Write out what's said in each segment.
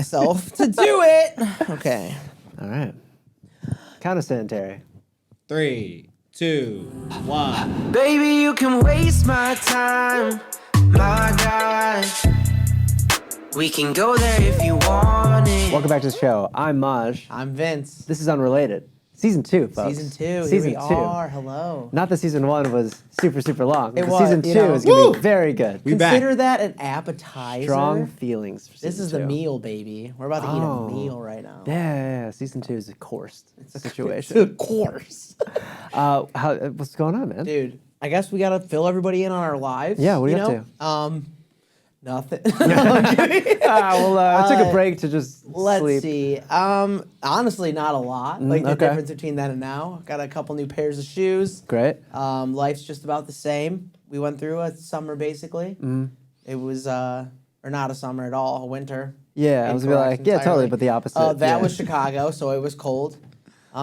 myself to do it. Okay. All right. Count us in, Terry. 3, 2, 1. Baby, you can waste my time, my guy. We can go there if you want it. Welcome back to the show. I'm Maj. I'm Vince. This is Unrelated. Season 2, folks. Season 2. Season Here we 2. are. Hello. Not that season 1 was super long. It but was, season 2 you know. is going to Woo! be very good. We back. Consider that an appetizer. Strong feelings for This season is the 2. meal, baby. We're about to eat a meal right now. Yeah. Season 2 is a course situation. Of course. What's going on, man? Dude, I guess we got to fill everybody in on our lives. Yeah, what are you up to? Nothing. I took a break to just Let's sleep. see. Honestly, not a lot. Like the okay. difference between then and now. Got a couple new pairs of shoes. Great. Life's just about the same. We went through a summer basically. It was or not a summer at all, a winter. Yeah, I was gonna be like, yeah, totally, but the opposite. That yeah. was Chicago, so it was cold.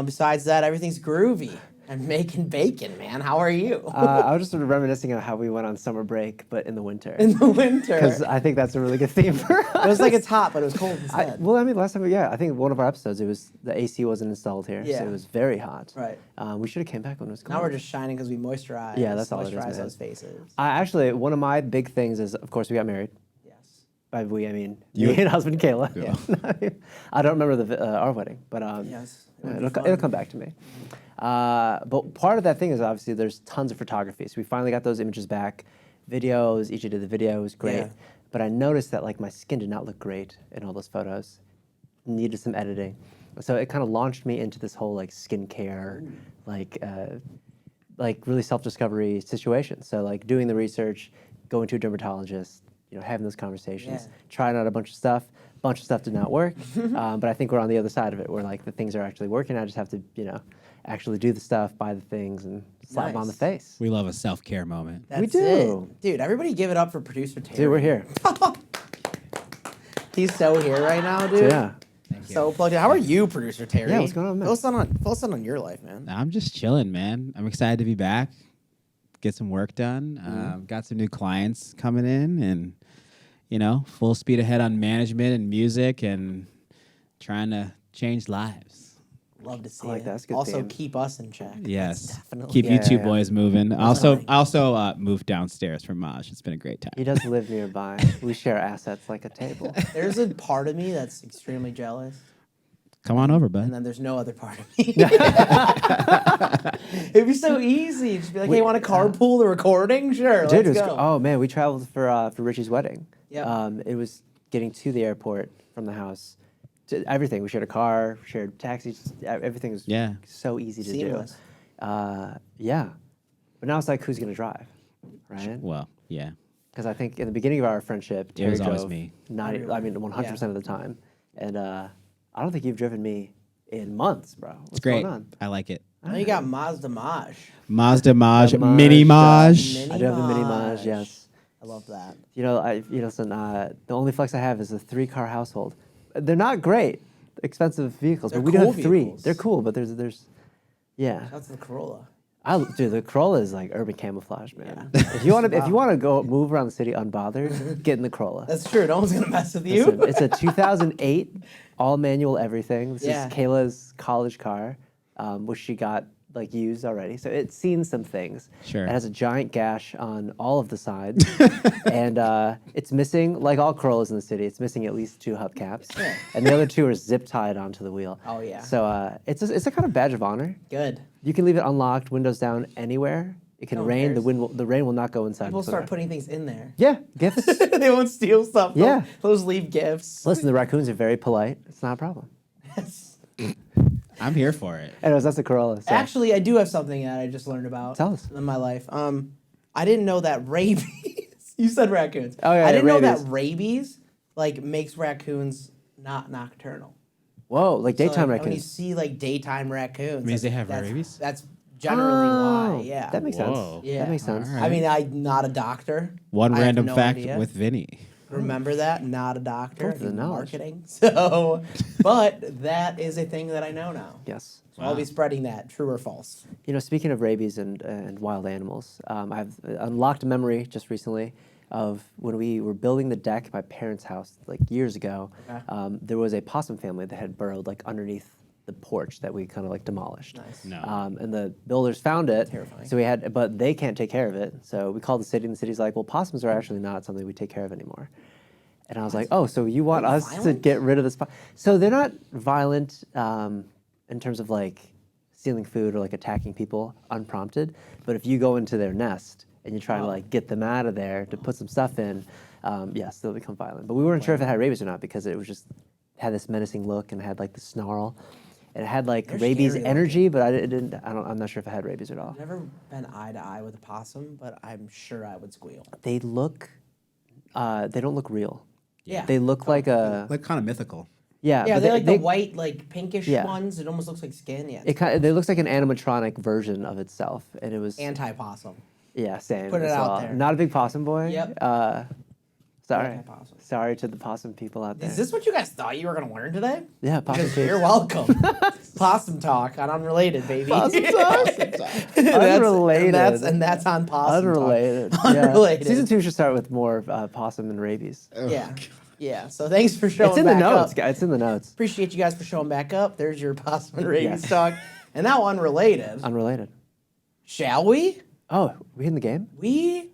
Besides that, everything's groovy. I'm making bacon, man. How are you? I was just sort of reminiscing on how we went on summer break, but in the winter. In the winter. Because I think that's a really good theme for us. It was like it's hot, but it was cold instead. Last time, I think one of our episodes, it was the AC wasn't installed here, Yeah. so it was very hot. Right. We should have came back when it was cold. Now we're just shining because we moisturize. Yeah, that's all it is, Moisturize man. those faces. Actually, one of my big things is, of course, we got married. Yes. By we, I mean You- me and husband Kayla. Yeah. I don't remember our wedding, but Yes. it'll come back to me. But part of that thing is obviously there's tons of photography. So we finally got those images back. Videos, each did the video, was great. Yeah. But I noticed that like my skin did not look great in all those photos. Needed some editing. So it kind of launched me into this whole like skincare, like really self-discovery situation. So like doing the research, going to a dermatologist, having those conversations, Yeah. trying out a bunch of stuff. Bunch of stuff did not work, but I think we're on the other side of it, where like the things are actually working. I just have to, actually do the stuff, buy the things, and slap them on the Nice. face. We love a self-care moment. That's do. it. Dude, everybody give it up for producer Terry. Dude, we're here. He's so here right now, dude. Yeah. So plugged in. How are you, producer Terry? Yeah, what's going on, man? Fill us in on your life, man. I'm just chilling, man. I'm excited to be back, get some work done. Got some new clients coming in, and full speed ahead on management and music, and trying to change lives. Love to see I like it. that. That's a good Also, theme. keep us in check. Yes, That's definitely. keep you Yeah, two yeah. boys moving. Also moved downstairs from Maj. It's been a great time. He does live nearby. We share assets like a table. There's a part of me that's extremely jealous, Come on over, and bud. then there's no other part of me. It'd be so easy. Just be like, hey, want to carpool the recording? Sure, Dude, let's it was go. oh man, we traveled for Richie's wedding. Yeah. It was getting to the airport from the house. Everything. We shared a car, shared taxis. Everything was so easy to Seamless. do. Yeah. But now it's like, who's gonna drive, right? Well, yeah. Because I think in the beginning of our friendship, Terry was always drove me. 100% of the time, and I don't think you've driven me in months, bro. What's It's great. going on? I like it. Now you got Mazda Maj. Mazda Maj, The Maj, Mini the Maj. Mini I do have the Mini Maj. Maj, yes. I love that. Listen, the only flex I have is a 3-car household. They're not great, expensive vehicles, They're but we do cool have 3. vehicles. They're cool, but yeah. That's the Corolla. Dude, the Corolla is like urban camouflage, man. If you want to go move around the city unbothered, get in the Corolla. That's true. No one's gonna mess with you. Listen, it's a 2008 all manual everything. This Yeah. is Kayla's college car, which she got like used already. So it's seen some things. Sure. It has a giant gash on all of the sides, and it's missing, like all Corollas in the city, it's missing at least 2 hubcaps, and the other 2 are zip tied onto the wheel. Oh, yeah. So it's a kind of badge of honor. Good. You can leave it unlocked, windows down, anywhere. It can No one rain. cares. The rain will not go inside. People and start put it putting things in there. Yeah, gifts. They won't steal stuff. Yeah. They'll just leave gifts. Listen, the raccoons are very polite. It's not a problem. I'm here for it. Anyways, that's a Corolla. So. Actually, I do have something that I just learned about. Tell us. In my life. I didn't know that rabies. You said raccoons. Oh, yeah, I didn't know rabies. that rabies makes raccoons not nocturnal. Whoa, like So, daytime When you raccoons. see daytime raccoons, Means they have that's- rabies? That's generally why. Yeah. That makes Whoa. sense. Yeah. That makes sense. All right. I mean, I'm not a doctor. One I have random no fact idea. with Vinny. Remember that? Not a doctor. Come to the in knowledge. marketing. So, but that is a thing that I know now. Yes. So I'll be spreading that. True or false? Speaking of rabies and wild animals, I've unlocked a memory just recently. of when we were building the deck at my parents' house like years ago. Okay. There was a possum family that had burrowed like underneath the porch that we kind of like demolished. Nice. No. And the builders found it. Terrifying. So we had, but they can't take care of it. So we called the city, and the city's like, well, possums are actually not something we take care of anymore. And I was like, oh, so you want Are they us to violent? get rid of this? So they're not violent in terms of like stealing food or like attacking people unprompted. But if you go into their nest and you try to like get them out of there to put some stuff in, yes, they'll become violent. But we weren't sure if it had rabies or not because it was just had this menacing look and had like the snarl. And it had like They're rabies scary energy, but I'm not sure if it had rabies at all. I've never been eye to eye with a possum, but I'm sure I would squeal. They look, they don't look real. Yeah. They look like a, Like kind of mythical. yeah. Yeah, but they're like the white, like pinkish Yeah. ones. It almost looks like skin. Yeah. It looks like an animatronic version of itself, and it was Anti-possum. yeah, same. Put it as out well. there. Not a big possum boy. Yep. Sorry, Anti-possum. sorry to the possum people out there. Is this what you guys thought you were going to learn today? Yeah, possum Because face. you're welcome. Possum talk on Unrelated, baby. Possum talk? Unrelated. And that's on Possum talk. Unrelated. Unrelated. Yeah. Season 2 should start with more possum and rabies. Yeah. Yeah. So thanks for showing It's in the back notes, up. guys. It's in the notes. Appreciate you guys for showing back up. There's your possum and rabies Yes. talk. And now Unrelated. Unrelated. Shall we? Oh, we in the game? We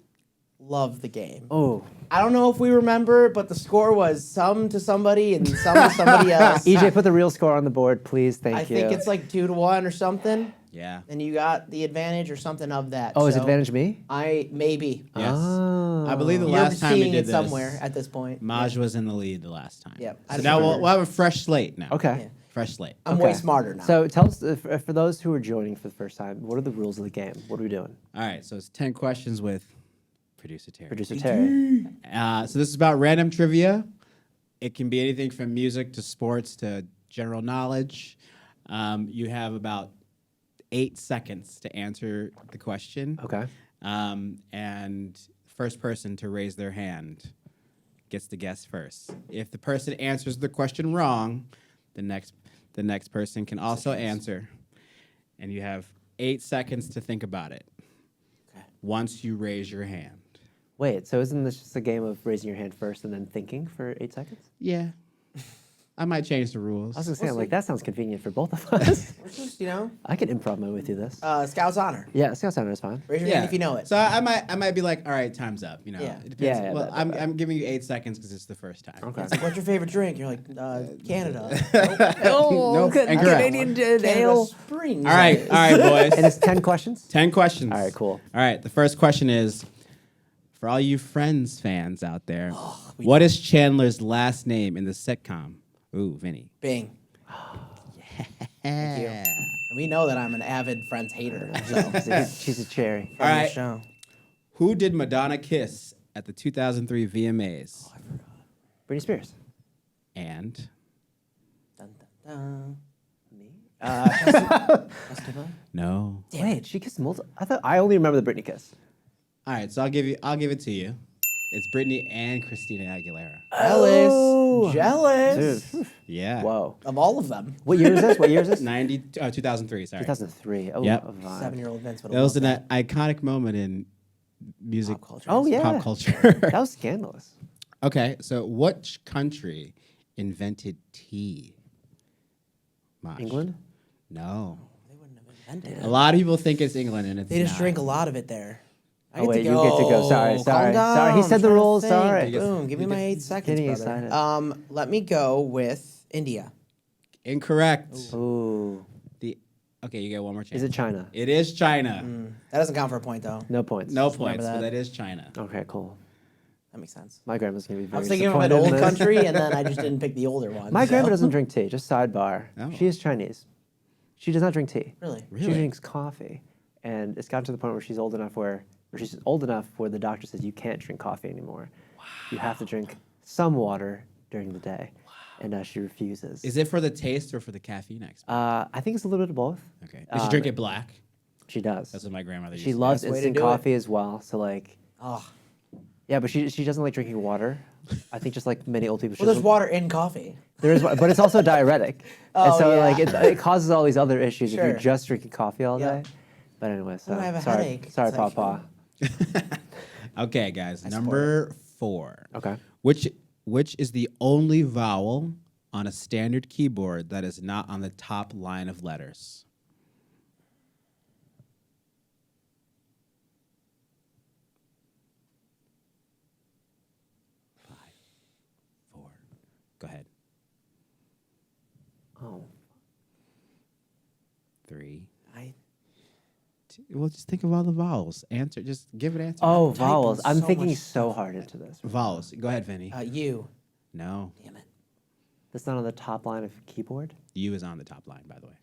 love the game. Oh, I don't know if we remember, but the score was some to somebody and some to somebody else. EJ, put the real score on the board, please. Thank I you. think it's like 2-1 or something, Yeah. and you got the advantage or something of that. Oh, is so advantage me? I maybe. Yes. Oh. I believe the You're last time we seeing did it this, somewhere at this point. Maj was in the lead the last time. Yep. I So just now remember. we'll have a fresh slate now. Okay. Yeah. Fresh slate. I'm way Okay. smarter now. So tell us, for those who are joining for the first time, what are the rules of the game? What are we doing? All right. So it's 10 questions with producer Terry. Producer Terry. So this is about random trivia. It can be anything from music to sports to general knowledge. You have about 8 seconds to answer the question. Okay. And first person to raise their hand gets to guess first. If the person answers the question wrong, the next person can also answer. And you have 8 seconds to think about it. Okay. Once you raise your hand. Wait, so isn't this just a game of raising your hand first and then thinking for 8 seconds? Yeah. I might change the rules. I was gonna say, I'm like, that sounds convenient for both of us. It's just, you know, I could improv my way through this. Scout's honor. Yeah, Scout Sound is fine. Raise your hand if you know it. So I might be like, all right, time's up. You know, Yeah. it depends. Yeah, well, that- I'm giving you 8 seconds because it's the first time. Okay. It's like, what's your favorite drink? You're like, Canada. Nope, incorrect. Canadian Canada ale. Springs. All right, boys. And it's 10 questions? 10 questions. All right, cool. All right, the first question is for all you Friends fans out there, what is Chandler's last name in the sitcom? Ooh, Vinny. Bing. Yeah. And we know that I'm an avid Friends hater. So. She's a cherry. All right. Show. Who did Madonna kiss at the 2003 VMAs? Britney Spears. And Dun, dun, dun. Me? Festival? no. Wait, she kissed multiple. I only remember the Britney kiss. All right, so I'll give it to you. It's Britney and Christina Aguilera. Jealous. Jealous. Dude. Yeah. Whoa. Of all of them. What year is this? What year is this? 2003, sorry. 2003. Oh, Yep. a vibe. 7-year-old Vince would That have was loved an iconic moment in music pop culture. Oh, yeah. pop culture. That was scandalous. Okay, so which country invented tea? Maj? England? No. They wouldn't have invented A it. lot of people think it's England, and it's They just not. drink a lot of it there. I Oh, get wait, to you go. get to go. Sorry, Calm sorry. down. Sorry, he said I'm the trying to rules, think. sorry. Boom. Give me my 8 seconds, Getting brother. excited. Let me go with India. Incorrect. Ooh. Okay, you get one more chance. Is it China? It is China. That doesn't count for a point, though. No points. No Just remember points, but that. that is China. Okay, cool. That makes sense. My grandma's going to be very I was thinking of an disappointed old in this. country, and then I just didn't pick the older one. My so. grandma doesn't drink tea, just sidebar. Oh. She is Chinese. She does not drink tea. Really? She drinks coffee. And it's gotten to the point where she's old enough where the doctor says you can't drink coffee anymore. Wow. You have to drink some water during the day. Wow. And she refuses. Is it for the taste or for the caffeine expert? I think it's a little bit of both. Okay. Does she drink it black? She does. That's what my grandmother used She to loves Best way to instant do it. coffee as well. So like, Oh. yeah, but she doesn't like drinking water. I think just like many old people. She Well, there's doesn't- water in coffee. There is, but it's also diuretic, and Oh, so yeah. like it causes all these other issues if Sure. you're just drinking coffee all Yep. day. But anyway, so I have a sorry, headache. sorry, It's like, Papa. Okay, guys. Number 4. Okay. Which is the only vowel on a standard keyboard that is not on the top line of letters? Five, 4. Go ahead. Oh. 3. I 2. Well, just think of all the vowels. Answer. Just give it an answer. Oh, typing vowels. I'm so thinking much so stuff. hard into this. Vowels. Go ahead, Vinny. U. No. Damn it. That's not on the top line of keyboard. U is on the top line, by the way.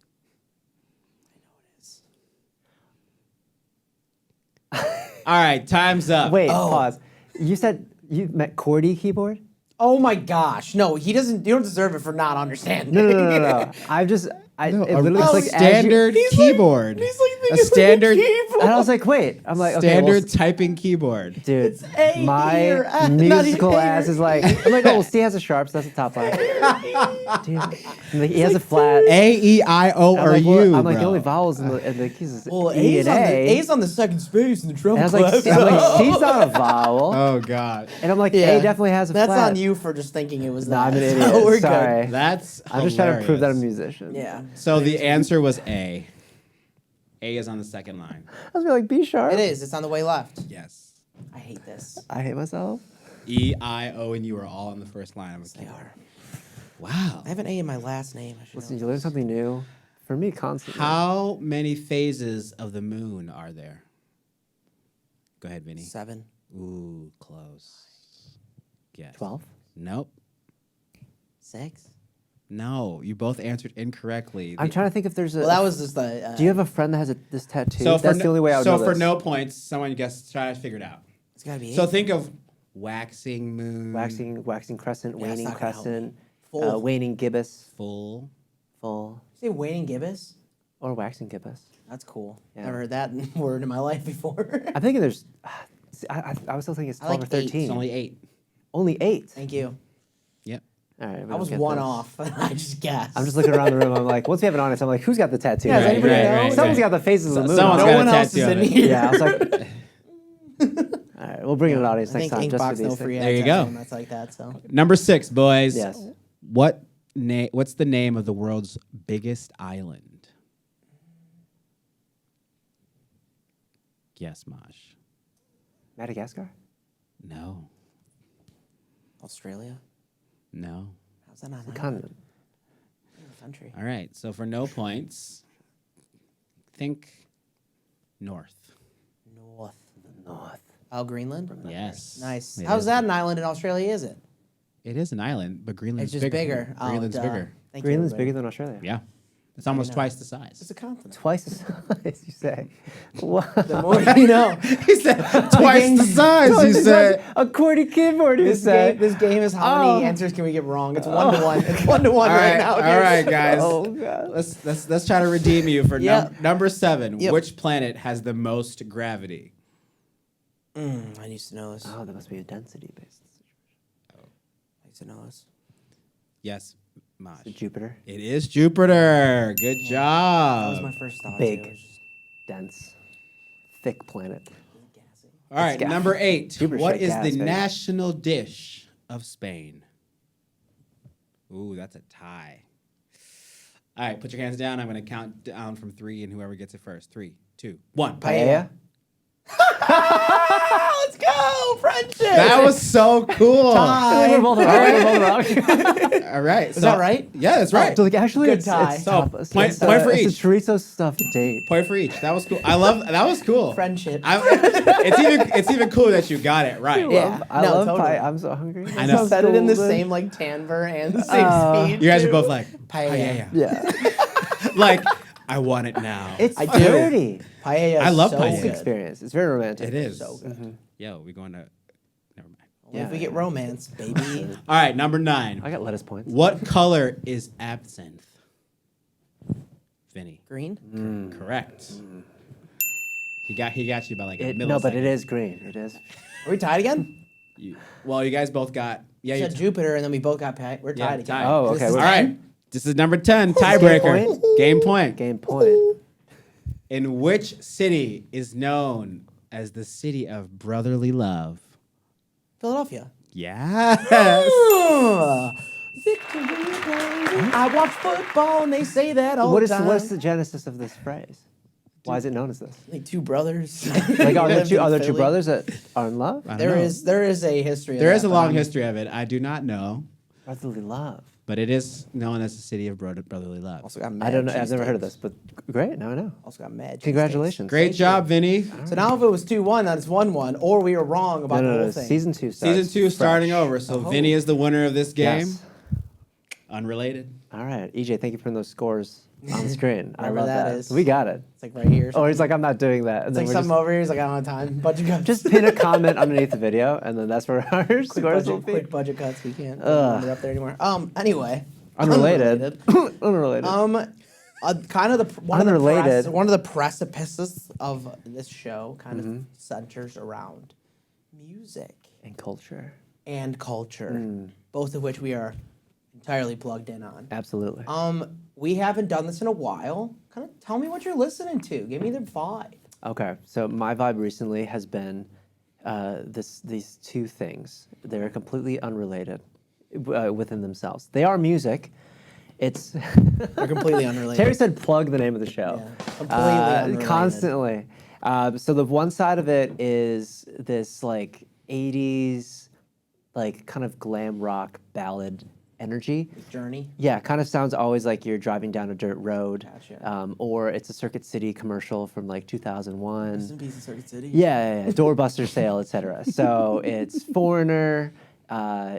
I know it is. All right, time's up. Wait, Oh. pause. You said you meant QWERTY keyboard? Oh my gosh. No, he doesn't. You don't deserve it for not understanding. No. It literally looks like standard keyboard. He's like a thinking standard, And I was like, wait. I'm like, okay, standard well, typing keyboard. dude, A my here, not musical even ass here. is like, I'm like, oh, well, C has a sharp, so that's the top line. Dude, I'm like, he has a flat. A, E, I, O, I'm or like, well, U, I'm like, the bro. only vowels in the keys is Well, E and A. A's on the second space in the drum And I was like, class. C's not a vowel. Oh God, And I'm like, Yeah. A definitely has a That's flat. on you for just thinking it was No, that. I'm an So idiot. we're Sorry. that's. I'm just trying to prove that I'm a hilarious. musician. Yeah. So the answer was A. A is on the second line. I was like, B sharp. It is. It's on the way left. Yes. I hate this. I hate myself. E, I, O, and U are all on the first line of a They keyboard. are. Wow. I have an A in my last name. I should Listen, know you learn this. something new. For me, constantly. How many phases of the moon are there? Go ahead, Vinny. 7. Ooh, close. Yes. 12? Nope. 6. No, you both answered incorrectly. I'm trying to think if there's a. Well, that was just the. Do you have a friend that has this tattoo? So That's the only way I would so know for this. no points, someone guess try to figure it out. It's gotta be. So 8. think of waxing moon, Waxing crescent, Yeah, it's waning not gonna help me. crescent, Full. waning gibbous, full. full, Say waning gibbous. or waxing gibbous. That's cool. Yeah. Never heard that word in my life before. I'm thinking there's. I was still thinking it's I 12 like or 8. 13. It's only 8. Only 8. Thank you. Yep. All right. we I don't was get 1 this. off. I just guessed. I'm just looking around the room. I'm like, once we have an audience, I'm like, who's got the tattoo? Yeah, does Right, anybody right, know? right, Someone's right. got the faces of the moon. Someone's on. got No a one else tattoo is of in it. here. Yeah, I was like. All right, we'll bring in an audience I next think time just for Inkbox these no free things. There you ads go. and that's like that. So Number 6, boys. Yes. What's the name of the world's biggest island? Yes, Maj. Madagascar? No. Australia. No. How's that not The an continent. country? All right. So for no points, think north. North. North. Oh, Greenland. Yes. Nice. It How's is. that an island in Australia? Is it? It is an island, but Greenland's It's just bigger. Greenland's duh. bigger. Thank Greenland's you, bigger everybody. than Australia. Yeah. It's almost know. twice the size. It's a continent. Twice the size, you say. What? The more you know. He said twice the size. You said. A QWERTY keyboard, you say. This game is how many Oh. answers can we get wrong? It's 1-1. It's 1-1 All right right, now. all right, guys. Oh, God. Let's try to redeem you for Yeah. number 7. Yep. Which planet has the most gravity? I used to know this. Oh, that must be a density-based. I used to know this. Yes, Maj. Is it Jupiter? It is Jupiter. Good That job. was my first thought. Big. Too. It was just Dense. Thick planet. gassy. All right, gas. number 8. Jupiter's What straight is gas, the baby. national dish of Spain? Ooh, that's a tie. All right, put your hands down. I'm going to count down from 3, and whoever gets it first. 3, 2, 1. Paella? Let's go! Friendship! That was so cool. Tie. We're both wrong. We're both wrong. All right. Is that right? Yeah, that's right. So, like, actually, Good it's tie. it's So, tough. point It's, for it's each. a chorizo stuffed date. Point for each. That was cool. I love that was cool. Friendship. It's even cooler that you got it right. Yeah. I No, love totally. pie. I'm so hungry. I know. Said it in the Golden. same like timbre and the same speed. You guys are too. both like Paella. Yeah. like I want it now. It's I do. dirty. Paella. I love so paella. It's good. an experience. It's very romantic. It is. So good. Yo, we going to. Never mind. Only if we get romance, baby. All right, number 9. I got lettuce points. What color is absinthe? Vinny. Green. Correct. He got you by like a No, but it millisecond. is green. It is. Are we tied again? Well, you guys both got. Yeah, You you said Jupiter, and then we both got paid. We're Yeah, tied again. tied. Oh, This okay. is All right. This is number 10, tiebreaker. point? Game point. Game point. In which city is known as the city of brotherly love? Philadelphia. Yes. Victory Lane. I watch football and they say that all the time. What is the genesis of this phrase? Why is it known as this? Like two brothers. Like, are there Lived in two Philly. brothers that are in love? I don't know. There is a history. There of is that, a but long I'm- history of it. I do not know, Brotherly love. but it is known as the city of brotherly love. Also got mad I don't know. I've never heard of cheesesteaks. this, but great. Now I know. Also got mad. Congratulations. Great job, Vinny. cheesesteaks. So now if it was 2-1, then it's 1-1, or we were wrong about the whole thing. Season 2 starts. Season 2 starting over. So Oh. Vinny is the winner of this game. Yes. Unrelated. All right, EJ, thank you for putting those scores on the screen. I Wherever love that that. is. We got it. It's like right here. Or he's like, I'm not doing that. And It's then like we're something over here. He's like, I don't have time. Budget cuts. just pin a comment underneath the video, and then that's where our scores will be. quick budget cuts. We can't put the number up there anymore. Anyway. Unrelated. Unrelated. Kind of the Unrelated. one of the precipices of this show kind Mm-hmm. of centers around music And culture. and culture, Mm. both of which we are entirely plugged in on. Absolutely. We haven't done this in a while. Kind of tell me what you're listening to. Give me the vibe. Okay, so my vibe recently has been these two things. They're completely unrelated within themselves. They are music. It's They're completely unrelated. Terry said plug the name of the show. Yeah, completely unrelated. Constantly. So the one side of it is this like 80s like kind of glam rock ballad energy. Journey. Yeah, kind of sounds always like you're driving down a dirt road. Gotcha. Or it's a Circuit City commercial from like 2001. Rest in peace in Circuit City. Yeah, doorbuster sale, etc. So it's Foreigner,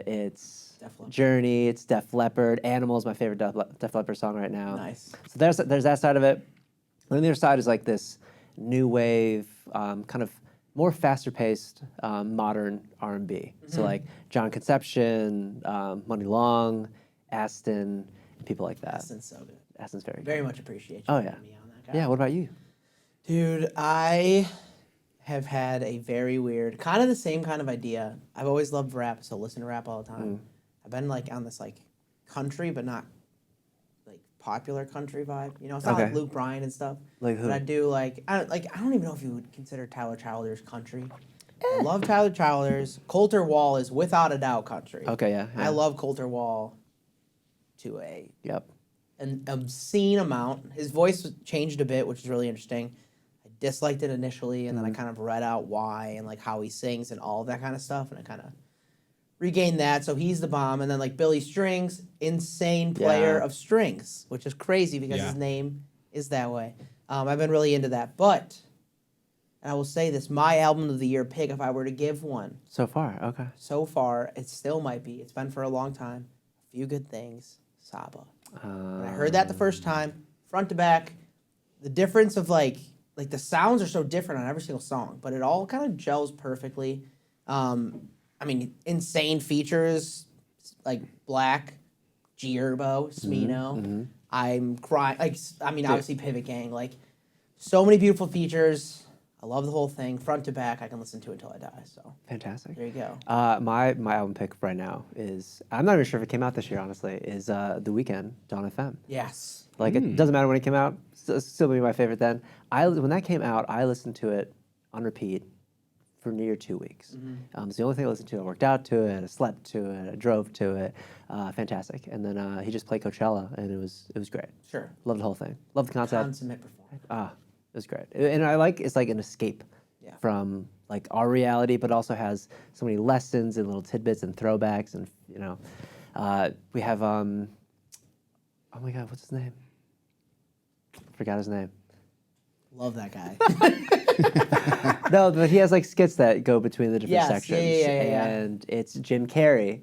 it's Def Leppard. Journey, it's Def Leppard. Animals, my favorite Def Leppard song right now. Nice. So there's that side of it. And then the other side is like this new wave, kind of more faster paced, modern R&B. So like John Conception, Money Long, Aston, people like that. Aston's so good. Aston's very good. Very much appreciate you Oh, having yeah. me on that guy. Yeah, what about you? Dude, I have had a very weird, kind of the same kind of idea. I've always loved rap, so listen to rap all the time. I've been like on this like country, but not like popular country vibe. You know, it's not like Okay. Luke Bryan and stuff. Like who? But I do like I don't even know if you would consider Tyler Childers country. I love Tyler Childers. Coulter Wall is without a doubt country. Okay, yeah. I love Coulter Wall to Yep. an obscene amount. His voice changed a bit, which is really interesting. I disliked it initially, and then I kind of read out why and like how he sings and all of that kind of stuff, and I kind of regained that. So he's the bomb, and then like Billy Strings, insane player Yeah. of strings, which is crazy because Yeah. his name is that way. I've been really into that, but and I will say this: my album of the year pick, if I were to give one, So far, okay. so far it still might be. It's been for a long time. A Few Good Things, Saba. When I heard that the first time, front to back, the difference of like the sounds are so different on every single song, but it all kind of gels perfectly. I mean, insane features like Black, Gierbo, Smino. I'm crying. Like, I mean, obviously Pivot Gang. Like, so many beautiful features. I love the whole thing, front to back. I can listen to it until I die. So Fantastic. there you go. My album pick right now is, I'm not even sure if it came out this year, honestly, is The Weeknd, Dawn FM. Yes. Like, it doesn't matter when it came out, still be my favorite then. When that came out, I listened to it on repeat for near 2 weeks. It's the only thing I listened to. I worked out to it, I slept to it, I drove to it. Fantastic. And then he just played Coachella, and it was great. Sure. Loved the whole thing. Loved the concept. Consummate performance. It was great. And it's like an escape Yeah. from like our reality, but also has so many lessons and little tidbits and throwbacks. And, you know, we have, oh my God, what's his name? Forgot his name. Love that guy. No, but he has like skits that go between the different Yes, sections. yeah. And it's Jim Carrey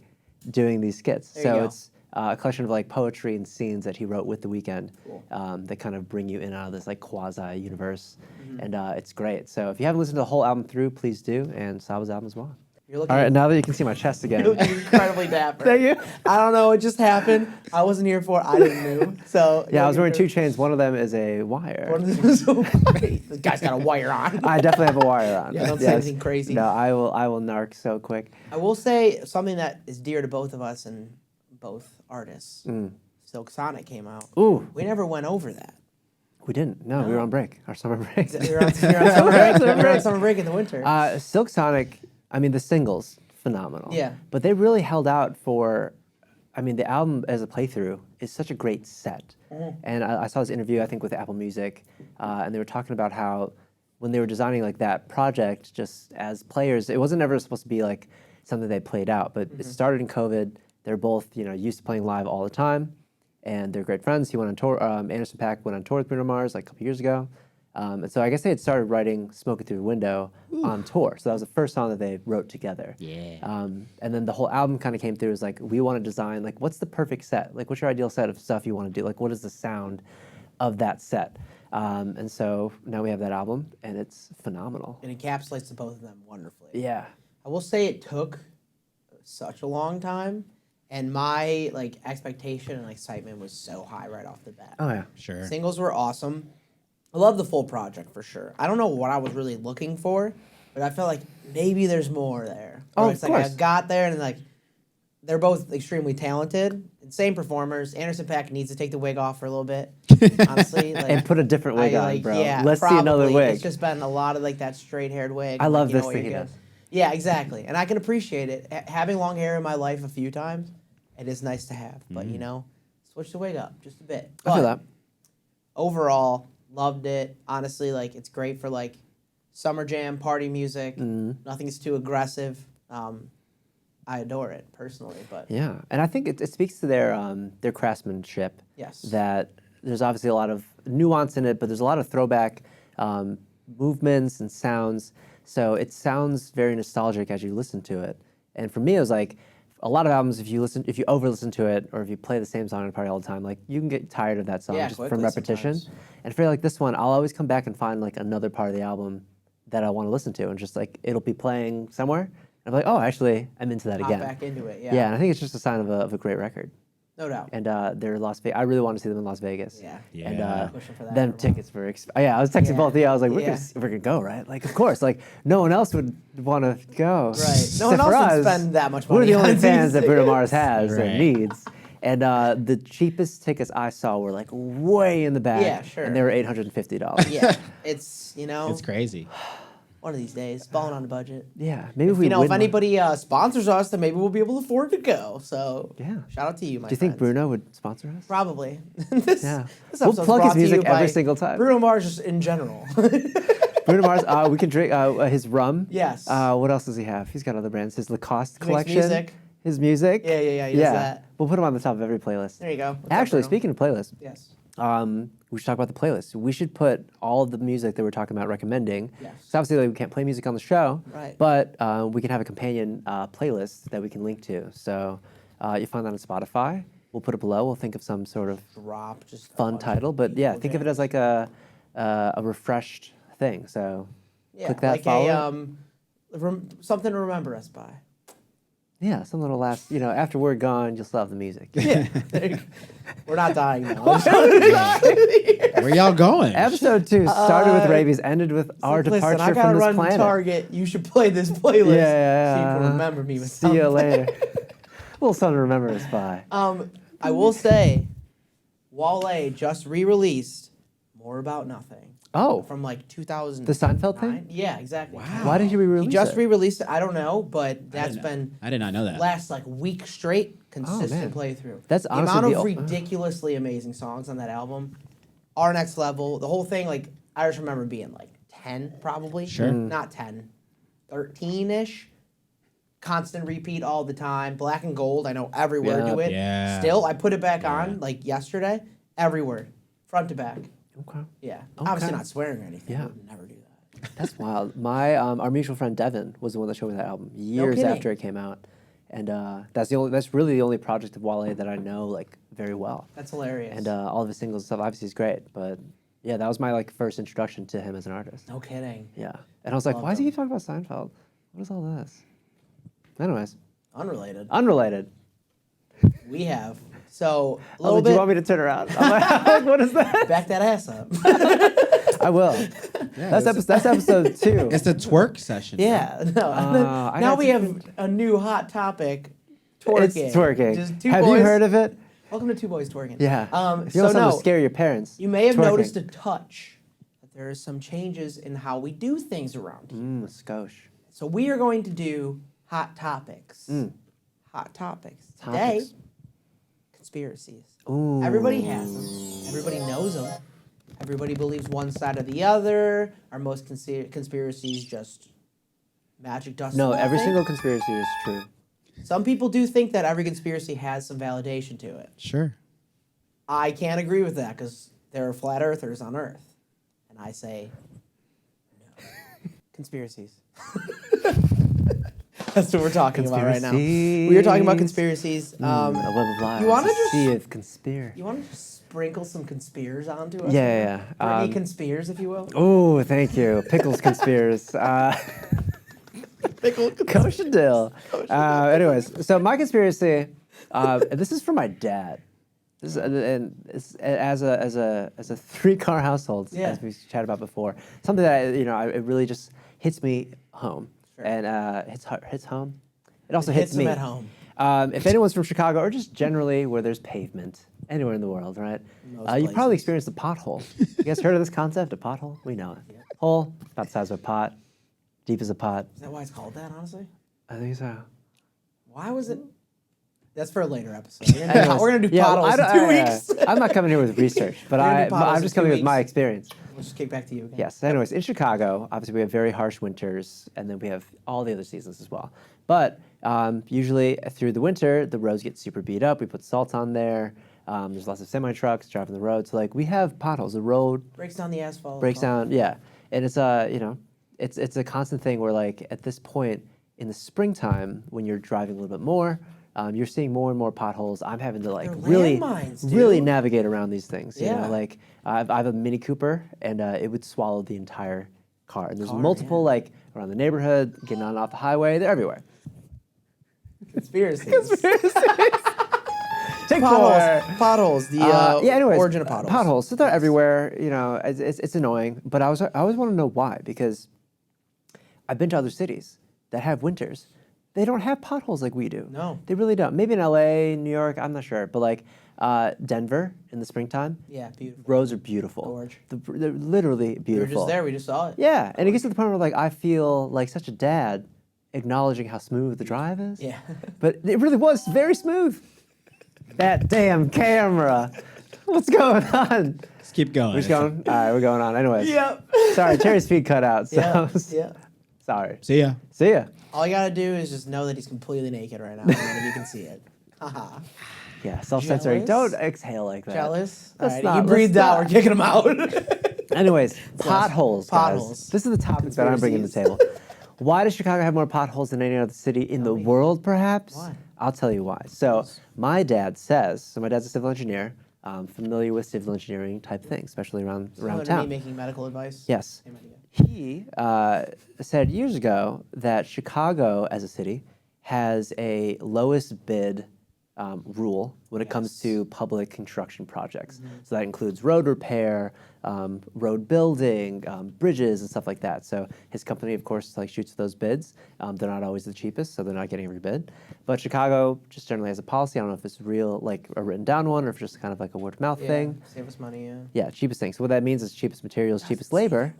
doing these skits. There you So go. it's a collection of like poetry and scenes that he wrote with The Weeknd Cool. that kind of bring you in and out of this like quasi universe. Mm-hmm. And it's great. So if you haven't listened to the whole album through, please do. And Saba's album as well. You're looking, All right, now that you can see my chest again. you're looking incredibly dapper. Thank you. I don't know. It just happened. I wasn't here for it. I didn't know. So Yeah, I was wearing two chains. One of them is a wire. One of them was so great. This guy's got a wire on. I definitely have a wire on. Yeah, don't say anything crazy. No, I will narc so quick. I will say something that is dear to both of us and both artists. Silk Sonic came out. Ooh, We never went over that. We didn't. No, we were on break. Our summer break. You're on summer break. You're on summer break in the winter. Silk Sonic, I mean, the singles, phenomenal. Yeah. But they really held out for, I mean, the album as a playthrough is such a great set. And I saw this interview, I think, with Apple Music, and they were talking about how when they were designing like that project, just as players, it wasn't ever supposed to be like something they played out, but it started in COVID. They're both, used to playing live all the time, and they're great friends. He went on tour. Anderson .Paak went on tour with Bruno Mars like a couple years ago, and so I guess they had started writing "Smoking Through the Window" on tour. So that was the first song that they wrote together. Yeah. And then the whole album kind of came through as like, we want to design like, what's the perfect set? Like, what's your ideal set of stuff you want to do? Like, what is the sound of that set? And so now we have that album, and it's phenomenal. It encapsulates the both of them wonderfully. Yeah. I will say it took such a long time, and my expectation and excitement was so high right off the bat. Oh yeah. Sure. Singles were awesome. I love the full project for sure. I don't know what I was really looking for, but I felt like maybe there's more there. Or Oh, it's of like course. I got there and they're both extremely talented. Same performers. Anderson .Paak needs to take the wig off for a little bit. Honestly, And put a different wig on, bro. Yeah, Let's see another probably. wig. It's just been a lot of that straight-haired wig. I love you know this what thing you're he good. does. Yeah, exactly. And I can appreciate it. Having long hair in my life a few times, it is nice to have. But, switch the wig up just a bit. I feel But that. overall, loved it. Honestly, it's great for summer jam party music. Nothing's too aggressive. I adore it personally, but Yeah, and I think it speaks to their craftsmanship. yes. That there's obviously a lot of nuance in it, but there's a lot of throwback movements and sounds. So it sounds very nostalgic as you listen to it. And for me, it was like a lot of albums. If you over listen to it, or if you play the same song at a party all the time, you can get tired of that song just from quickly repetition. sometimes. And for this one, I'll always come back and find another part of the album that I want to listen to, and just it'll be playing somewhere. I'm like, oh, actually, I'm into that Hop again. back into it. Yeah, Yeah. and I think it's just a sign of a great record. No doubt. And they're Las Vegas. I really want to see them in Las Vegas. Yeah. And Yeah. Pushing for that them for a tickets were. Yeah, I was texting Yeah. both of you. I was like, we're Yeah. gonna go, right? Of course. No one else would want to go. Right. No Except one else for would us. spend that much We're money the only on fans that these Bruno Mars tickets. has Right. and needs. And the cheapest tickets I saw were way in the back. Yeah, sure. And they were $850. Yeah. It's, It's crazy. one of these days, balling on a budget. Yeah, maybe If, we. if win one. anybody sponsors us, then maybe we'll be able to afford to go. So Yeah. shout out to you, my Do you think friends. Bruno would sponsor us? Probably. this, Yeah. this We'll episode's plug his brought to music you by every single time. Bruno Mars just in general. Bruno Mars. We can drink his rum. Yes. What else does he have? He's got other brands. His Lacoste He makes collection. music. His music. Yeah, he does that. We'll put him on the top of every playlist. There you go. What's up, Actually, Bruno? speaking of playlists, Yes. we should talk about the playlist. We should put all of the music that we're talking about recommending. Yes. So obviously, we can't play music on the show. Right. But we can have a companion playlist that we can link to. So you find that on Spotify. We'll put it below. We'll think of some sort of Drop just a fun bunch title. of But yeah, people think of it jams. as a refreshed thing. So Yeah, click that, like follow. something to remember us by. Yeah, something that'll last. After we're gone, you'll still have the music. Yeah. There you go. We're not dying now. Where y'all going? Episode 2 started with rabies, ended with our Listen, departure I gotta from this run planet. to Target. You should play this playlist. Yeah. So you can remember me. With See you something. later. Little something to remember us by. I will say, Wale just re-released "More About Nothing" Oh, from 2000. the Seinfeld thing? Yeah, exactly. Wow. Why did you re-release He just it? re-released it. I don't know, but that's been I did not know that. last week straight consistent man. playthrough. That's the honestly amount the of o- ridiculously amazing songs on that album are next level. The whole thing, I just remember being 10 probably. Sure. Not 10, 13-ish. Constant repeat all the time. Black and Gold, I know every word Yeah. to it. Yeah. Still, I put it back on yesterday. Every word, front to back. Okay. Yeah. Okay. Obviously not swearing or anything. Yeah. I would never do that. That's wild. My our mutual friend Devin was the one that showed me that album years kidding. after it came out, and that's really the only project of Wale that I know very well. That's hilarious. And all of his singles and stuff obviously is great, but yeah, that was my first introduction to him as an artist. no kidding. Yeah, and I was like, Love why does he him. keep talking about Seinfeld? What is all this? Anyways, Unrelated. unrelated. We have. So, a Oh, little do bit. you want me to turn around? I'm like, what is that? Back that ass up. I will. That's episode 2. It's the twerk session. Yeah, no. and then I now got we to have a new hot topic, twerking. It's twerking. Just two Have boys. you heard of it? Welcome to Two Boys Twerking. Yeah. If you So want something no, to scare your parents. you may have twerking. noticed a touch that there are some changes in how we do things around here. Skosh. So we are going to do hot topics. Hot topics. Today, Topics. conspiracies. Ooh. Everybody has them. Everybody knows them. Everybody believes one side or the other. Are most conspiracies just magic dust? No, and every nothing? single conspiracy is true. Some people do think that every conspiracy has some validation to it. Sure. I can't agree with that because there are flat earthers on Earth. And I say, no. Conspiracies. That's what we're talking about right now. We are talking about conspiracies. A web of lies. you wanna a just- sea of conspire. You want to just sprinkle some conspirs onto us? Yeah. Brittany conspires, if you will. Oh, thank you. Pickles conspires. Kosher dill. Anyways, so my conspiracy, this is for my dad. This is, and it's, as a 3-car household, Yeah. as we chatted about before, something that it really just hits me home, Sure. and hits home. It also Hits hits me them at home. If anyone's from Chicago or just generally where there's pavement, anywhere in the world, right? Most You've probably experienced a pothole. You guys heard of this concept, a pothole? We know it. Hole, about the size of a pot, deep as a pot. Is that why it's called that, honestly? I think so. Why was it? That's for a later episode. Anyways, We're going to do yeah, potholes in 2 weeks. I'm not coming here with research, but We're gonna do potholes I'm in just 2 coming with my weeks. experience. We'll just kick back to you again. Yes. Anyways, in Chicago, obviously we have very harsh winters, and then we have all the other seasons as well. But usually through the winter, the roads get super beat up. We put salt on there. There's lots of semi trucks driving the road, so like we have potholes. The road Breaks down the asphalt. breaks down. Yeah, and it's it's a constant thing where like at this point in the springtime when you're driving a little bit more. You're seeing more and more potholes. I'm having to like They're really, landmines, really dude. navigate around these things. You Yeah. know, like I have a Mini Cooper, and it would swallow the entire car. And there's Car, multiple yeah. like around the neighborhood, getting on and off the highway. They're everywhere. Conspiracies. Take Potholes. four. Potholes. The Anyways, origin of potholes. Potholes. So they're everywhere. You know, it's annoying. But I always want to know why, because I've been to other cities that have winters. They don't have potholes like we do. No. They really don't. Maybe in LA, New York, I'm not sure. But like Denver in the springtime, Yeah, beautiful. roads are beautiful. Gorge. They're literally We beautiful. were just there. We just saw it. Yeah, and it gets to the point where like I feel like such a dad acknowledging how smooth the drive is. Yeah. But it really was very smooth. That damn camera. What's going on? Let's keep going. We're just going. All right, we're going on. Anyways. Yep. Sorry, Terry's feed cut out. So Yeah. sorry. See ya. See ya. All you gotta do is just know that he's completely naked right now, and then you can see it. Haha. Yeah, self-censoring. Jealous? Don't exhale like that. Jealous? Let's Alrighty, not- you let's breathed out. not. We're kicking him out. Anyways, potholes, guys. Potholes. This is the topic that I'm bringing to the table. Why does Chicago have more potholes than any other city in the world, perhaps? Why? I'll tell you why. So my dad's a civil engineer, familiar with civil engineering type things, especially around Similar to me town. making medical advice. Yes. Same idea. He said years ago that Chicago as a city has a lowest bid rule when it comes to public construction projects. So that includes road repair, road building, bridges, and stuff like that. So his company, of course, like shoots those bids. They're not always the cheapest, so they're not getting every bid. But Chicago just generally has a policy. I don't know if it's real, like a written down one, or if it's just kind of like a word of mouth thing. Save us money, yeah. Yeah, cheapest thing. So what that means is cheapest materials, cheapest labor.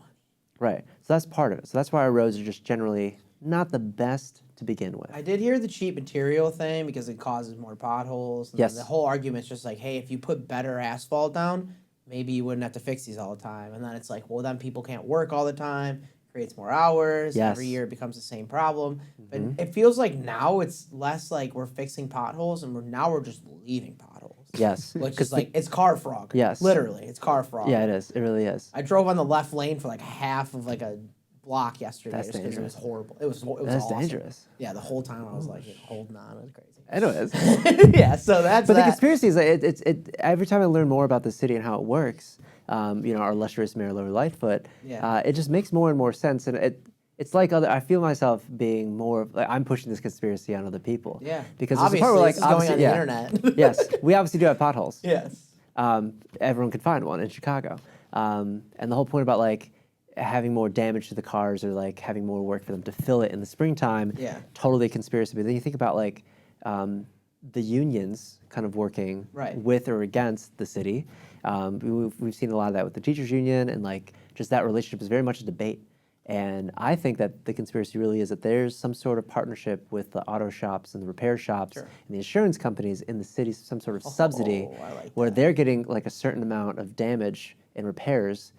Right. So that's part of it. So that's why our roads are just generally not the best to begin with. I did hear the cheap material thing because it causes more potholes. And Yes. The whole argument's just like, hey, if you put better asphalt down, maybe you wouldn't have to fix these all the time. And then it's like, well, then people can't work all the time, creates more hours. Yes. Every year it becomes the same problem. But it feels like now it's less like we're fixing potholes and we're just leaving potholes. Yes. Which 'Cause is like, it's car frog. Yes. Literally, it's car frog. Yeah, it is. It really is. I drove on the left lane for like half of like a block yesterday That's just because it was dangerous. horrible. It was That's awesome. dangerous. Yeah, the whole time I was like holding on. It was crazy. Anyways. Yeah, so that's But the that. conspiracy is it every time I learn more about the city and how it works, our illustrious Mayor Lori Lightfoot, Yeah. it just makes more and more sense. And it's like I feel myself being more like I'm pushing this conspiracy on other people. Yeah. Because there's a obviously, part where like this is going on the obviously- internet. Yes, we obviously do have potholes. Yes. Everyone can find one in Chicago. And the whole point about like having more damage to the cars or like having more work for them to fill it in the springtime, Yeah. totally a conspiracy. But then you think about like the unions kind of working Right. with or against the city. We've seen a lot of that with the teachers union, and like just that relationship is very much a debate. And I think that the conspiracy really is that there's some sort of partnership with the auto shops and the repair shops Sure. and the insurance companies in the city, some sort of subsidy I like where that. they're getting like a certain amount of damage and repairs,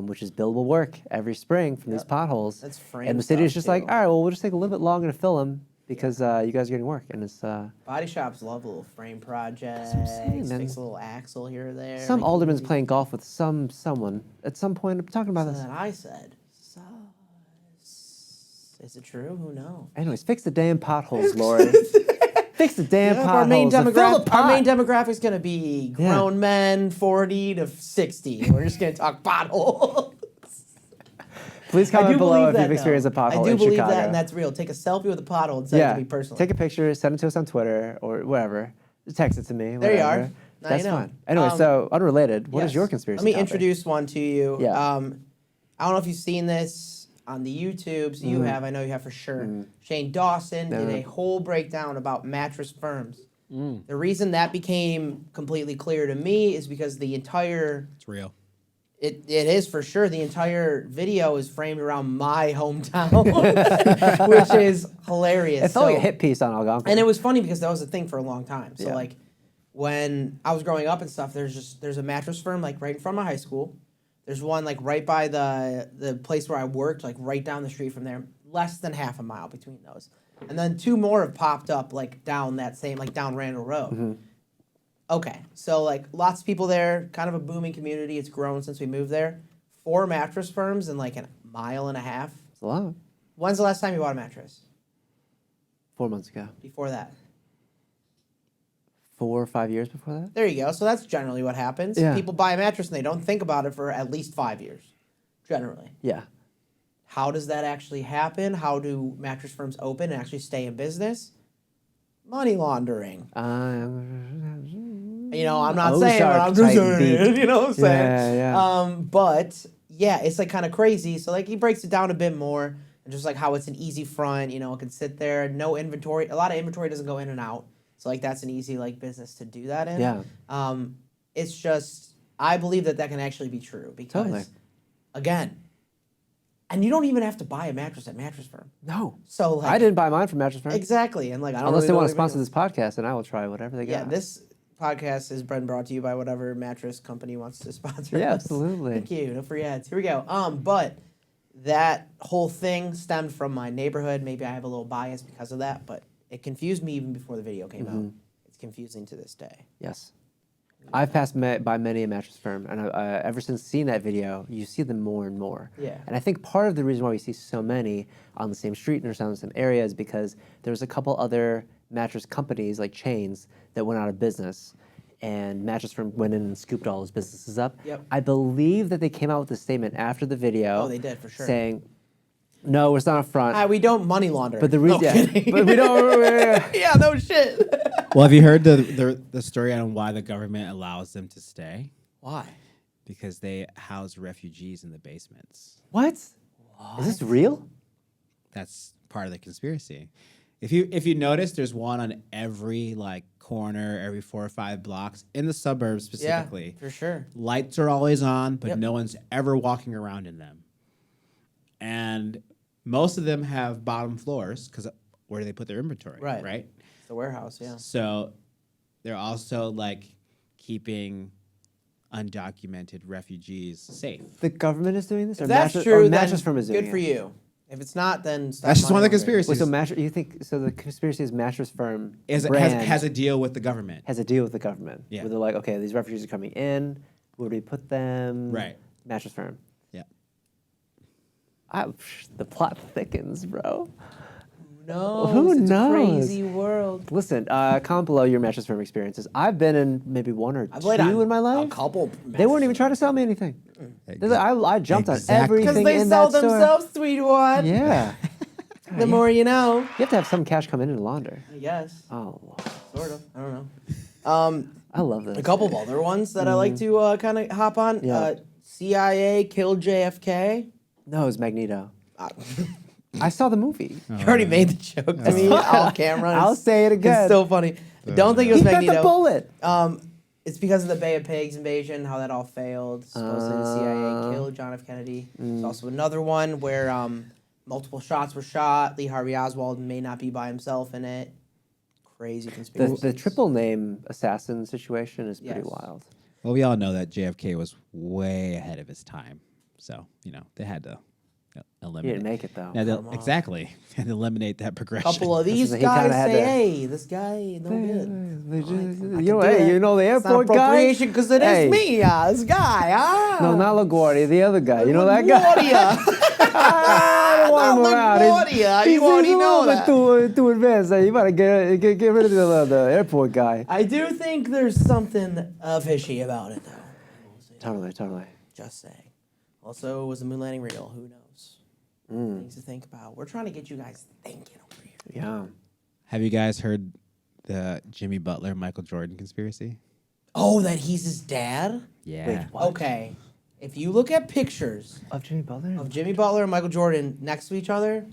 which is billable work every spring from these potholes. That's and frame the city is stuff, just like, too. all right, well, we'll just take a little bit longer to fill them because you guys are getting work. And it's Body shops love a little frame projects, what I'm saying, man. fix a little axle here or there. some make it alderman's easy. playing golf with someone at some point. I'm talking about And this. then I said, is it true? Who knows? Anyways, fix the damn potholes, Lori. Fix the damn potholes. Our main and fill the demographic is gonna be grown men 40 to 60. We're just gonna talk potholes. Please I comment do below believe if that, you've experienced a though. pothole I do in believe Chicago. that, and that's real. Take a selfie with a pothole and send it to me personally. Take a picture, send it to us on Twitter or whatever. Just text it to me. There you whatever. are. Now That's you know. fine. Anyway, so unrelated. What is Yes. your conspiracy? Let me topic? introduce one to you. Yeah. I don't know if you've seen this on the YouTubes. You have. I know you have for sure. Shane Dawson did a whole breakdown about mattress firms. The reason that became completely clear to me is because the entire It's real. it is for sure. The entire video is framed around my hometown, which is hilarious. It felt like a So- hit piece on Algonquin. and it was funny because that was a thing for a long time. So Yeah. like when I was growing up and stuff, there's a mattress firm like right in front of my high school. There's one like right by the place where I worked, like right down the street from there, less than half a mile between those. And then two more have popped up like down that same, like down Randall Road. Okay, so like lots of people there, kind of a booming community. It's grown since we moved there. 4 mattress firms in like a mile and a half. It's a lot. When's the last time you bought a mattress? 4 months ago. Before that? 4 or 5 years before that. There you go. So that's generally what happens. Yeah. People buy a mattress and they don't think about it for at least 5 years, generally. Yeah. How does that actually happen? How do mattress firms open and actually stay in business? Money laundering. You know, I'm not saying what I'm just Ozark-type saying. beat. You know what I'm saying? Yeah. But yeah, it's like kind of crazy. So like he breaks it down a bit more, and just like how it's an easy front. You know, it can sit there, no inventory. A lot of inventory doesn't go in and out. So like that's an easy like business to do that in. Yeah. It's just I believe that can actually be true because Totally. again, and you don't even have to buy a mattress at Mattress Firm. No. So like I didn't buy mine from Mattress Firm. exactly, and like I don't Unless really they know want to what sponsor this podcast, and I will try whatever they got. Yeah, this podcast has been brought to you by whatever mattress company wants to sponsor. Yeah, us. absolutely. Thank you. No free ads. Here we go. But that whole thing stemmed from my neighborhood. Maybe I have a little bias because of that, but it confused me even before the video came out. It's confusing to this day. Yes. I've passed by many a mattress firm, and ever since seeing that video, you see them more and more. Yeah. And I think part of the reason why we see so many on the same street and around the same area is because there's a couple other mattress companies, like chains, that went out of business, and Mattress Firm went in and scooped all those businesses up. Yep. I believe that they came out with a statement after the video. Oh, they did, for sure. Saying, no, it's not a front. We don't money launder. But the reason, No kidding. but we don't. yeah, no shit. Well, have you heard the story on why the government allows them to stay? Why? Because they house refugees in the basements. What? Is this real? That's part of the conspiracy. If you notice, there's one on every like corner, every 4 or 5 blocks in the suburbs specifically. Yeah, for sure. Lights are always on, but Yep. no one's ever walking around in them. And most of them have bottom floors because where do they put their inventory? Right. Right. It's the warehouse, yeah. So they're also like keeping undocumented refugees safe. The government is doing this, or If that's mattress, true, or then Mattress Firm is doing good it? for you. If it's not, then stop That's just one of the money laundering. conspiracies. Wait, so you think so? The conspiracy is Mattress Firm has a deal with the government. has a deal with the government. Yeah. Where they're like, okay, these refugees are coming in. Where do we put them? Right. Mattress Firm. Yeah. The plot thickens, bro. No, Who it's knows? a crazy world. Listen, comment below your Mattress Firm experiences. I've been in maybe one or I've laid two on in my life. a couple. They weren't even trying to sell me anything. They're like, I jumped Exactly. on everything because they in sell that store. themselves, sweet one. Yeah. The more you know. You have to have some cash come in and launder. I guess. Oh, Sort of. I don't know. I love this. A couple of other ones that I like to kind of hop on. Yeah. CIA killed JFK. No, it's Magneto. I saw the movie. You already made the joke to me off camera. I'll say it again. It's so funny. I don't think it was He got Magneto. the bullet. It's because of the Bay of Pigs invasion, how that all failed. Supposedly the CIA killed John F. Kennedy. There's also another one where multiple shots were shot. Lee Harvey Oswald may not be by himself in it. Crazy conspiracy. The triple name assassin situation is pretty wild. Well, we all know that JFK was way ahead of his time. So, they had to eliminate. He didn't make it, though. Exactly. And eliminate that progression. Couple of these He guys kinda had say, to- hey, this guy, no good. The It's not airport guy? appropriation because it Hey. is me, this guy. No, not LaGuardia, the other guy. You know that guy? LaGuardia. I don't want him around. LaGuardia. He's You already a know little that. bit too advanced. You better get rid of the airport guy. I do think there's something fishy about it, though. Totally. Just saying. Also, was the moon landing real? Who knows? Things to think about. We're trying to get you guys thinking over here. Yeah. Have you guys heard the Jimmy Butler, Michael Jordan conspiracy? Oh, that he's his dad? Yeah. Wait, what? Okay. If you look at pictures Of Jimmy Butler? of Jimmy Butler and Michael Jordan next to each other,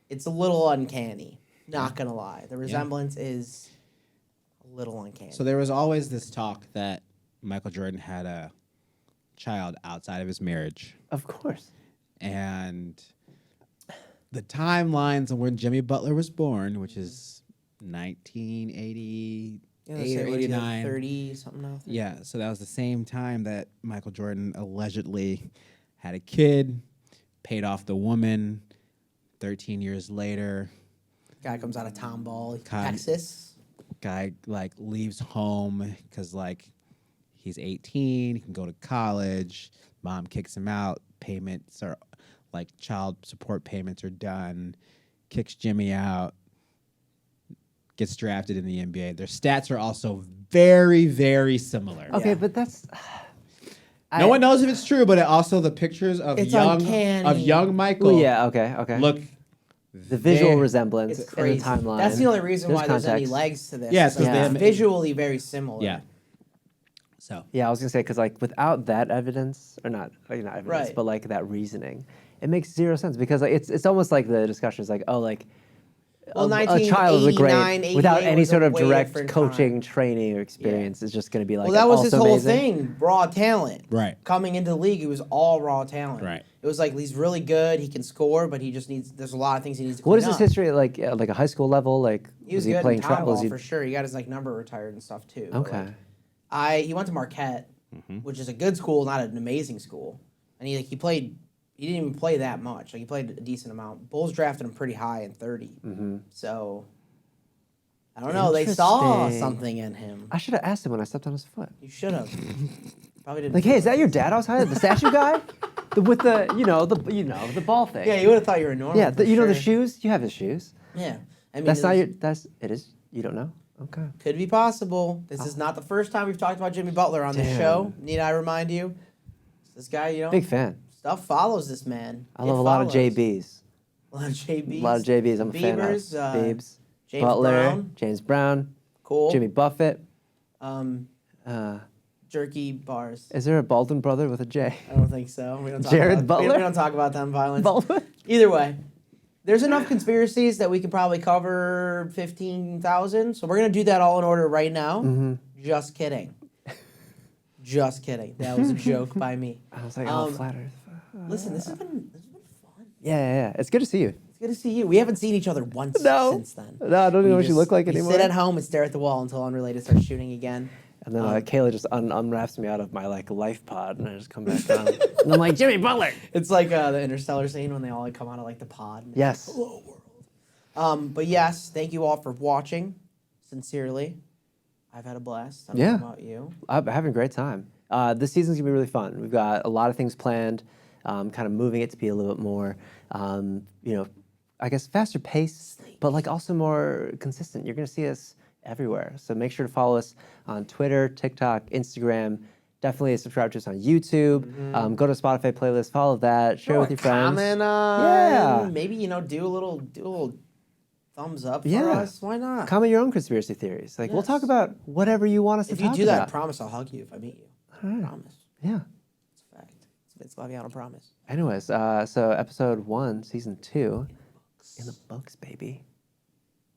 it's a little uncanny. Not gonna lie. The resemblance is a little uncanny. So there was always this talk that Michael Jordan had a child outside of his marriage. Of course. And the timelines of when Jimmy Butler was born, which is 1988 or 89. 30 something now. Yeah, so that was the same time that Michael Jordan allegedly had a kid, paid off the woman. 13 years later, Guy comes out of Tomball, God. Texas. guy leaves home because he's 18, he can go to college. Mom kicks him out. Payments are child support payments are done. Kicks Jimmy out. Gets drafted in the NBA. Their stats are also very, very similar. Okay, Yeah. but that's... No one knows if it's true, but also the pictures of It's young uncanny. Michael. Ooh, yeah, okay. Look. The visual very- resemblance It's in crazy. the timeline. That's the only reason why there's any context. legs to this. Yeah, it's It's 'cause they have- visually very similar. Yeah. So. Yeah, I was gonna say because without that evidence, or not evidence, Right. but that reasoning, it makes zero sense because it's almost like the discussion is Well, a child is a 1989, great without 88 any was a sort of way direct different coaching, time. training, or experience is just gonna be Well, that was his also whole amazing. thing. Raw talent. Right. Coming into the league, it was all raw talent. Right. It was he's really good. He can score, but he just needs. There's a lot of things he needs to. What is clean his up. history like a high school level? He was he good playing in travel? Tomball for sure. He got his number retired and stuff too. But, Okay. he went to Marquette, which is a good school, not an amazing school, and he played. He didn't even play that much. He played a decent amount. Bulls drafted him pretty high in 30. So I don't know. They saw Interesting. something in him. I should have asked him when I stepped on his foot. You should have. Probably didn't. Hey, is that your dad outside? The statue guy, with the ball thing. Yeah, you would have thought you were normal. Yeah, for the sure. shoes. You have his shoes. Yeah, I mean That's not it's- your. It is. You don't know. Okay. Could be possible. This is not the first time we've talked about Jimmy Butler on this Damn. show. Need I remind you? This guy, Big fan. stuff follows this man. I love a lot of JBs. A lot of JBs. A lot of JBs. I'm a fan of. Beavers, Biebs. James Butler. Brown. James Brown. Cool. Jimmy Buffett. Jerky bars. Is there a Baldwin brother with a J? I don't think so. We don't talk Jared about, Butler? We don't talk about them violence. Baldwin. Either way, there's enough conspiracies that we could probably cover 15,000. So we're gonna do that all in order right now. Just kidding. Just kidding. That was a joke by me. I was like, flattered. Listen, this has been fun. Yeah. It's good to see you. It's good to see you. We haven't seen each other once No. since then. No, I don't even know what you look like we anymore. sit at home and stare at the wall until Unrelated starts shooting again. And then Kayla just unwraps me out of my life pod, and I just come back down. And I'm like, Jimmy Butler. It's like the Interstellar scene when they all come out of the pod. And Yes. Hello, world. But yes, thank you all for watching. Sincerely, I've had a blast. I don't know about you. I'm having a great time. This season's gonna be really fun. We've got a lot of things planned. Kind of moving it to be a little bit more, I guess faster paced, but also more consistent. You're gonna see us everywhere. So make sure to follow us on Twitter, TikTok, Instagram. Definitely subscribe to us on YouTube. Go to Spotify playlist, follow that, share with your friends. Comment on. Yeah. Maybe do a little thumbs up for Yeah. us. Why not? Comment your own conspiracy theories. We'll Yes. talk about whatever you want us If to you talk do that, I about. promise I'll hug you if I meet you. right. Promise. Yeah. It's a fact. It's Vince Laviano promise. Anyways, so episode 1, season 2, in the books, baby.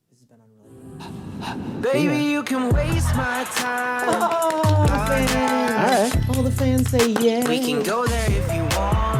This has been Unrelated. Baby, you can waste my time. Oh, the fans. All right. All the fans say yeah. We can go there if you want.